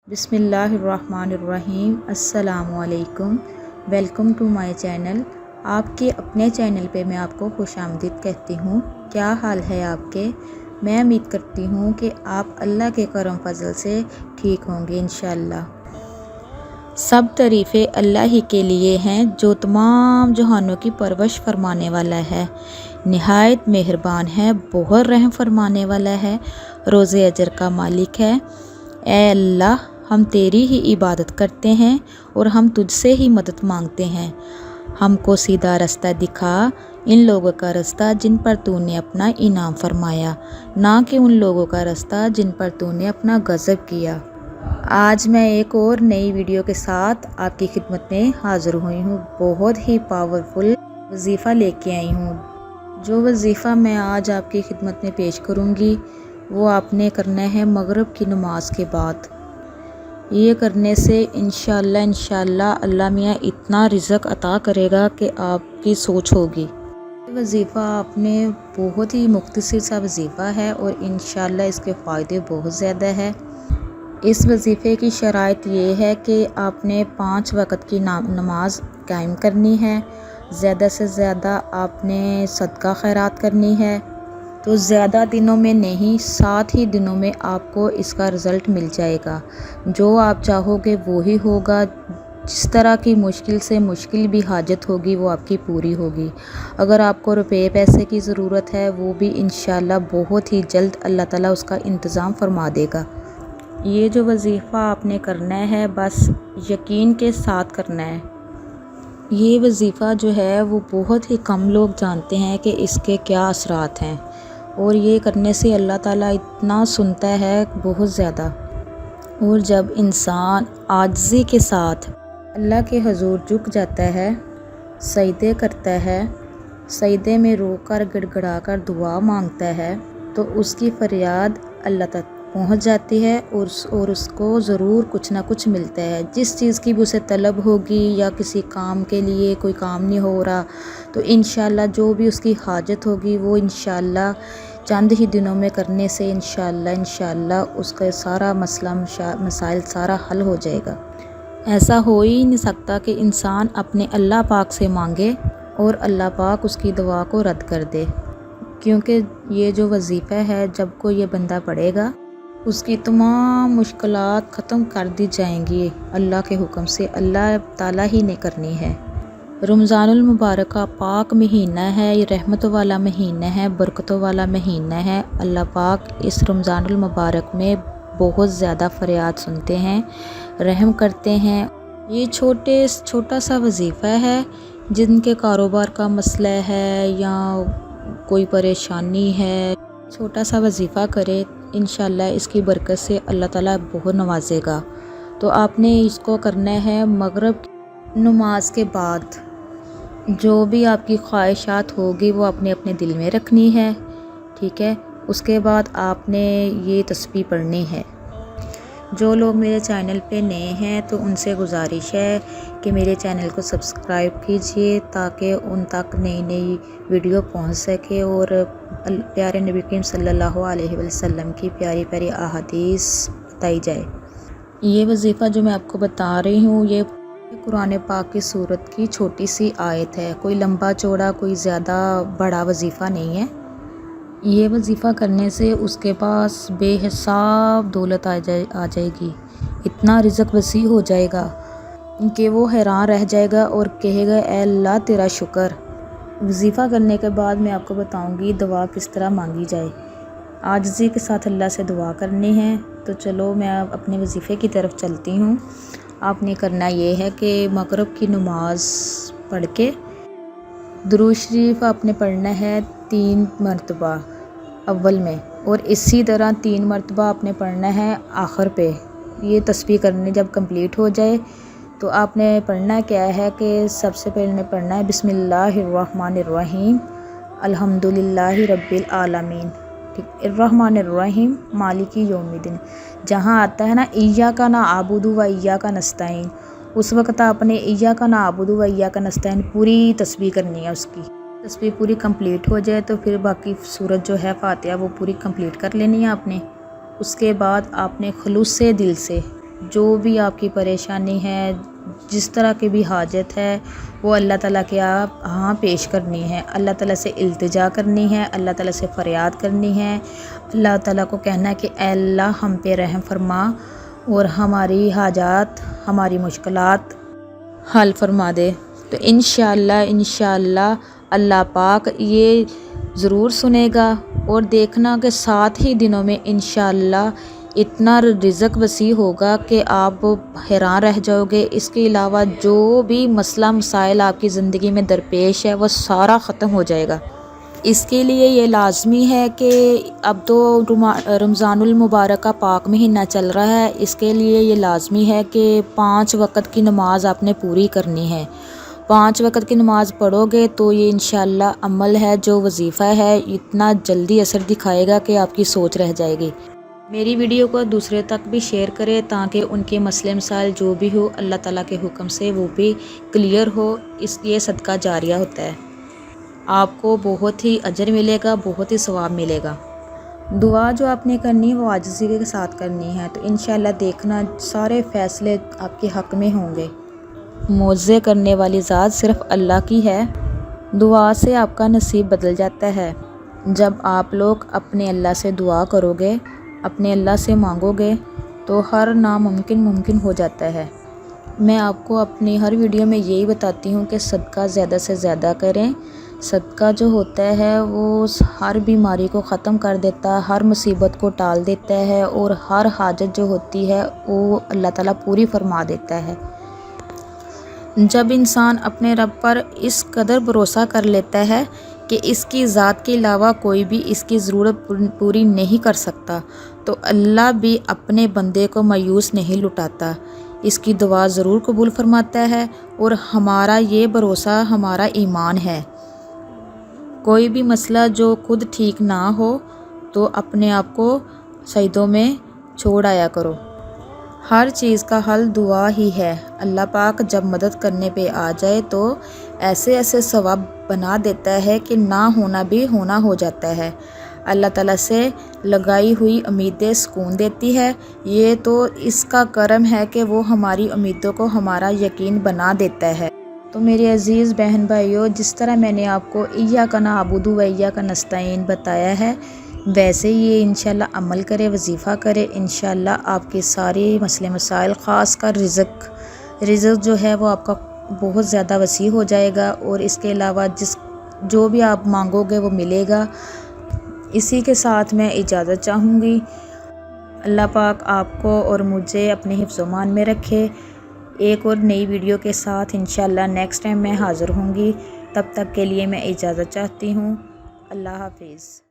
बिस्मिल्लाहिर्रहमानिर्रहीम। अस्सलामुअलैकुम। Welcome to my channel. आपके अपने चैनल पे मैं आपको खुशामदीद कहती हूँ। क्या हाल है आपके? मैं उम्मीद करती हूँ कि आप अल्लाह के करम फजल से ठीक होंगे इंशाअल्लाह। सब तारीफ़ें अल्लाह ही के लिए हैं जो तमाम जहानों की परवरिश फरमाने वाला है, निहायत मेहरबान है, बहुत रहम फरमाने वाला है, रोज़े अजर का मालिक है। ऐ अल्लाह, हम तेरी ही इबादत करते हैं और हम तुझसे ही मदद मांगते हैं। हमको सीधा रास्ता दिखा, इन लोगों का रास्ता जिन पर तूने अपना इनाम फरमाया, ना कि उन लोगों का रास्ता जिन पर तूने अपना गज़ब किया। आज मैं एक और नई वीडियो के साथ आपकी खिदमत में हाज़िर हुई हूँ। बहुत ही पावरफुल वजीफ़ा लेके आई हूँ। जो वजीफ़ा मैं आज आपकी खिदमत में पेश करूँगी वो आपने करना है मगरिब की नमाज के बाद। ये करने से इंशाअल्लाह अल्लाह मियाँ इतना रिज़्क़ अता करेगा कि आपकी सोच होगी। वजीफ़ा आपने बहुत ही मुख्तसर सा वजीफ़ा है और इंशाअल्लाह इसके फ़ायदे बहुत ज़्यादा है। इस वजीफ़े की शराइत ये है कि आपने 5 वक़्त की नमाज कायम करनी है। ज़्यादा से ज़्यादा आपने सदका खैरात करनी है। तो ज़्यादा दिनों में नहीं, 7 ही दिनों में आपको इसका रिज़ल्ट मिल जाएगा। जो आप चाहोगे वो ही होगा। जिस तरह की मुश्किल से मुश्किल भी हाजत होगी वो आपकी पूरी होगी। अगर आपको रुपए पैसे की ज़रूरत है वो भी इंशाअल्लाह बहुत ही जल्द अल्लाह ताला उसका इंतज़ाम फरमा देगा। ये जो वजीफ़ा आपने करना है बस यकीन के साथ करना है। ये वजीफ़ा जो है वो बहुत ही कम लोग जानते हैं कि इसके क्या असरात हैं, और ये करने से अल्लाह ताला इतना सुनता है बहुत ज़्यादा। और जब इंसान आजिज़ी के साथ अल्लाह के हुज़ूर झुक जाता है, सजदे करता है, सजदे में रो कर गिड़गिड़ा कर दुआ मांगता है, तो उसकी फ़रियाद अल्लाह तक पहुंच जाती है और उसको ज़रूर कुछ ना कुछ मिलता है। जिस चीज़ की भी उसे तलब होगी या किसी काम के लिए कोई काम नहीं हो रहा, तो इंशाअल्लाह जो भी उसकी हाजत होगी वो इंशाअल्लाह चंद ही दिनों में करने से इंशाअल्लाह उसका सारा मसला मसाइल सारा हल हो जाएगा। ऐसा हो ही नहीं सकता कि इंसान अपने अल्लाह पाक से मांगे और अल्लाह पाक उसकी दुआ को रद्द कर दे, क्योंकि ये जो वजीफ़ा है जब को ये बंदा पढ़ेगा उसकी तमाम मुश्किलात ख़त्म कर दी जाएंगी अल्लाह के हुक्म से। अल्लाह ताला ही ने करनी है। रमज़ानुल मुबारक का पाक महीना है, ये रहमतों वाला महीना है, बरकतों वाला महीना है। अल्लाह पाक इस रमज़ानुल मुबारक में बहुत ज़्यादा फ़रियाद सुनते हैं, रहम करते हैं। ये छोटा सा वजीफ़ा है। जिनके कारोबार का मसला है या कोई परेशानी है, छोटा सा वजीफ़ा करे, इंशाअल्लाह इसकी बरकत से अल्लाह ताला बहुत नवाजेगा। तो आपने इसको करना है मगरिब नमाज के बाद। जो भी आपकी ख्वाहिशात होगी वो आपने अपने दिल में रखनी है, ठीक है। उसके बाद आपने ये तस्बीह पढ़नी है। जो लोग मेरे चैनल पे नए हैं तो उनसे गुजारिश है कि मेरे चैनल को सब्सक्राइब कीजिए ताकि उन तक नई वीडियो पहुंच सके और प्यारे नबी करीम सल्लल्लाहु अलैहि वसल्लम की प्यारी प्यारी अहादीस बताई जाए। ये वजीफ़ा जो मैं आपको बता रही हूँ ये कुरान पाक की सूरत की छोटी सी आयत है। कोई लंबा चौड़ा कोई ज़्यादा बड़ा वजीफ़ा नहीं है। ये वजीफ़ा करने से उसके पास बेहिसाब दौलत आ जाएगी। इतना रिज़्क़ वसी हो जाएगा कि वो हैरान रह जाएगा और कहेगा ऐ अल्लाह तेरा शुक्र। वजीफ़ा करने के बाद मैं आपको बताऊंगी दुआ किस तरह मांगी जाए। आजिज़ी के साथ अल्लाह से दुआ करनी है। तो चलो मैं अपने वजीफ़े की तरफ चलती हूँ। आपने करना ये है कि मगरिब की नमाज पढ़ के दुरूद शरीफ आपने पढ़ना है 3 मरतबा अव्वल में, और इसी तरह 3 मरतबा आपने पढ़ना है आखिर पे। ये तस्बीह करने जब कंप्लीट हो जाए तो आपने पढ़ना क्या है कि सबसे पहले पढ़ना है बिस्मिल्लाहिर्रहमानिर्रहीम अल्हम्दुलिल्लाहि रब्बिल आलमीन, ठीक। अर्रहमानिर्रहीम मालिकी यौमिद्दीन। जहाँ आता है ना इय्याका नअबुदु व इय्याका नस्तईन, उस वक्त आपने इय्याका नअबुदु व इय्याका नस्तईन पूरी तस्बीह करनी है। उसकी तस्बीह पूरी कंप्लीट हो जाए तो फिर बाकी सूरत जो है फातिहा वो पूरी कंप्लीट कर लेनी है आपने। उसके बाद आपने खुलूस से दिल से جو بھی آپ کی پریشانی ہے، جس طرح کی بھی حاجت ہے، وہ اللہ تعالیٰ کے آپ ہاں پیش کرنی ہے، اللہ تعالیٰ سے التجا کرنی ہے، اللہ تعالیٰ سے فریاد کرنی ہے، اللہ تعالیٰ کو کہنا ہے کہ اے اللہ ہم پہ رحم فرما اور ہماری حاجات، ہماری مشکلات حل فرما دے۔ تو انشاءاللہ اللہ پاک یہ ضرور سنے گا، اور دیکھنا کہ 7 ہی دنوں میں انشاءاللہ اتنا رزق وسیع ہوگا کہ آپ حیران رہ جاؤ گے۔ اس کے علاوہ جو بھی مسئلہ مسائل آپ کی زندگی میں درپیش ہے وہ سارا ختم ہو جائے گا۔ اس کے لیے یہ لازمی ہے کہ اب تو رمضان المبارک کا پاک مہینہ چل رہا ہے، اس کے لیے یہ لازمی ہے کہ 5 وقت کی نماز آپ نے پوری کرنی ہے۔ 5 وقت کی نماز پڑھو گے تو یہ انشاءاللہ عمل ہے جو وظیفہ ہے، اتنا جلدی اثر دکھائے گا کہ آپ کی سوچ رہ جائے گی۔ میری ویڈیو کو دوسرے تک بھی شیئر کریں تاکہ ان کے مسئلے مسائل جو بھی ہو اللہ تعالیٰ کے حکم سے وہ بھی کلیئر ہو۔ اس لیے صدقہ جاریہ ہوتا ہے، آپ کو بہت ہی اجر ملے گا، بہت ہی ثواب ملے گا۔ دعا جو آپ نے کرنی ہے وہ عاجزی کے ساتھ کرنی ہے، تو انشاءاللہ دیکھنا سارے فیصلے آپ کے حق میں ہوں گے۔ معجزے کرنے والی ذات صرف اللہ کی ہے۔ دعا سے آپ کا نصیب بدل جاتا ہے۔ جب آپ لوگ اپنے اللہ سے دعا کرو گے، اپنے اللہ سے مانگو گے تو ہر ناممکن ممکن ہو جاتا ہے۔ میں آپ کو اپنی ہر ویڈیو میں یہی بتاتی ہوں کہ صدقہ زیادہ سے زیادہ کریں۔ صدقہ جو ہوتا ہے وہ ہر بیماری کو ختم کر دیتا ہے، ہر مصیبت کو ٹال دیتا ہے، اور ہر حاجت جو ہوتی ہے وہ اللہ تعالیٰ پوری فرما دیتا ہے۔ جب انسان اپنے رب پر اس قدر بھروسہ کر لیتا ہے کہ اس کی ذات کے علاوہ کوئی بھی اس کی ضرورت پوری نہیں کر سکتا، تو اللہ بھی اپنے بندے کو مایوس نہیں لٹاتا، اس کی دعا ضرور قبول فرماتا ہے۔ اور ہمارا یہ بھروسہ ہمارا ایمان ہے۔ کوئی بھی مسئلہ جو خود ٹھیک نہ ہو تو اپنے آپ کو سجدوں میں چھوڑ آیا کرو۔ ہر چیز کا حل دعا ہی ہے۔ اللہ پاک جب مدد کرنے پہ آ جائے تو ایسے ایسے ثواب بنا دیتا ہے کہ نہ ہونا بھی ہونا ہو جاتا ہے۔ اللہ تعالیٰ سے لگائی ہوئی امیدیں سکون دیتی ہے۔ یہ تو اس کا کرم ہے کہ وہ ہماری امیدوں کو ہمارا یقین بنا دیتا ہے۔ تو میرے عزیز بہن بھائیوں، جس طرح میں نے آپ کو ایاک نعبد و ایاک نستعین بتایا ہے، ویسے یہ انشاءاللہ عمل کرے، وظیفہ کرے، انشاءاللہ آپ کے سارے مسئلے مسائل، خاص کر رزق جو ہے وہ آپ کا بہت زیادہ وسیع ہو جائے گا، اور اس کے علاوہ جو بھی آپ مانگو گے وہ ملے گا۔ اسی کے ساتھ میں اجازت چاہوں گی۔ اللہ پاک آپ کو اور مجھے اپنے حفظ و امان میں رکھے۔ ایک اور نئی ویڈیو کے ساتھ انشاءاللہ نیکسٹ ٹائم میں حاضر ہوں گی۔ تب تک کے لیے میں اجازت چاہتی ہوں۔ اللہ حافظ۔